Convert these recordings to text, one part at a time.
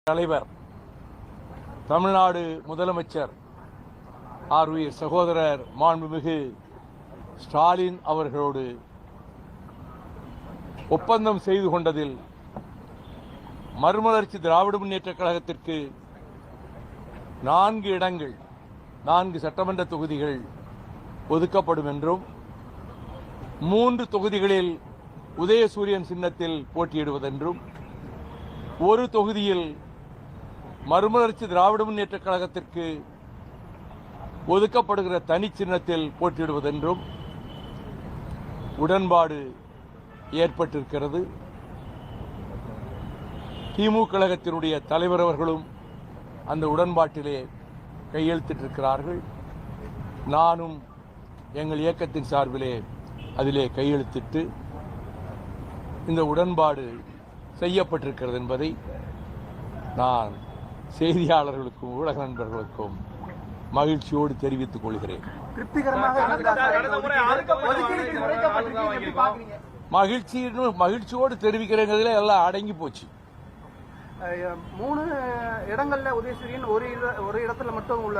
தலைவர் தமிழ்நாடு முதலமைச்சர் ஆர்வீர் சகோதரர் மாண்புமிகு ஸ்டாலின் அவர்களோடு ஒப்பந்தம் செய்து கொண்டதில் மறுமலர்ச்சி திராவிட முன்னேற்றக் கழகத்திற்கு 4 இடங்கள் 4 சட்டமன்ற தொகுதிகள் ஒதுக்கப்படும் என்றும் 3 தொகுதிகளில் உதயசூரியன் சின்னத்தில் போட்டியிடுவதென்றும் ஒரு தொகுதியில் மறுமலர்ச்சி திராவிட முன்னேற்றக் கழகத்திற்கு ஒதுக்கப்படுகிற தனி சின்னத்தில் போட்டியிடுவதென்றும் உடன்பாடு ஏற்பட்டிருக்கிறது. திமுக கழகத்தினுடைய தலைவர் அவர்களும் அந்த உடன்பாட்டிலே கையெழுத்திட்டிருக்கிறார்கள். நானும் எங்கள் இயக்கத்தின் சார்பிலே அதிலே கையெழுத்திட்டு இந்த உடன்பாடு செய்யப்பட்டிருக்கிறது என்பதை நான் செய்தியாளர்களுக்கும் ஊடக நண்பர்களுக்கும் மகிழ்ச்சியோடு தெரிவித்துக் கொள்கிறேன். மகிழ்ச்சியோடு தெரிவிக்கிறேங்கிறதுல எல்லாம் அடங்கி போச்சு. 3 இடங்கள்ல உதயசூரியன் ஒரு இடத்துல மட்டும் உள்ள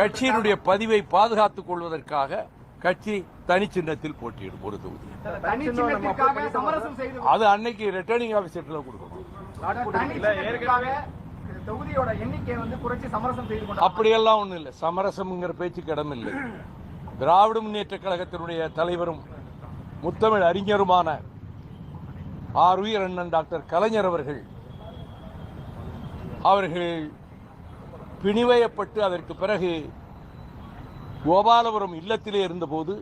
கட்சியினுடைய பதிவை பாதுகாத்துக் கொள்வதற்காக கட்சி தனி சின்னத்தில் போட்டியிடும் ஒரு தொகுதி. அது அன்னைக்கு ரிட்டர்னிங் ஆபீசர்ல கொடுக்கணும். அப்படியெல்லாம் ஒண்ணும் இல்லை. சமரசம்ங்கிற பேச்சுக்கு இடம் இல்லை. திராவிட முன்னேற்ற கழகத்தினுடைய தலைவரும் முத்தமிழ் அறிஞருமான ஆர்வீர் அண்ணன் டாக்டர் கலைஞர் அவர்கள் பிணிவயப்பட்டு அதற்கு பிறகு கோபாலபுரம் இல்லத்திலே இருந்தபோது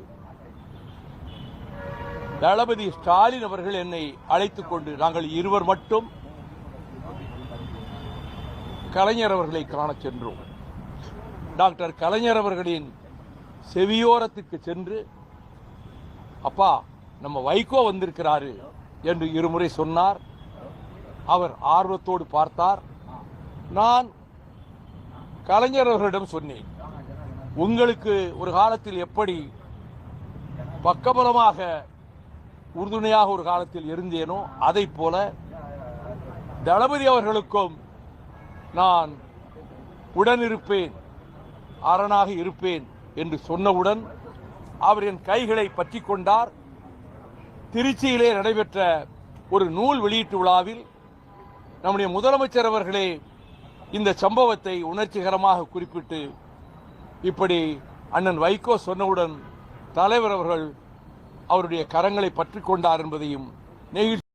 தளபதி ஸ்டாலின் அவர்கள் என்னை அழைத்துக் கொண்டு நாங்கள் இருவர் மட்டும் கலைஞர் அவர்களை காண சென்றோம். டாக்டர் கலைஞர் அவர்களின் செவியோரத்துக்கு சென்று, அப்பா நம்ம வைகோ வந்திருக்கிறாரு என்று இருமுறை சொன்னார். அவர் ஆர்வத்தோடு பார்த்தார். நான் கலைஞர் அவர்களிடம் சொன்னேன், உங்களுக்கு ஒரு காலத்தில் எப்படி பக்கபலமாக உறுதுணையாக ஒரு காலத்தில் இருந்தேனோ அதை போல தளபதி அவர்களுக்கும் நான் உடனிருப்பேன், அரணாக இருப்பேன் என்று சொன்னவுடன் அவர் என் கைகளை பற்றி கொண்டார். திருச்சியிலே நடைபெற்ற ஒரு நூல் வெளியீட்டு விழாவில் நம்முடைய முதலமைச்சர் அவர்களே இந்த சம்பவத்தை உணர்ச்சிகரமாக குறிப்பிட்டு, இப்படி அண்ணன் வைகோ சொன்னவுடன் தலைவர் அவர்கள் அவருடைய கரங்களை பற்றி கொண்டார் என்பதையும் நெகிழ்ச்சி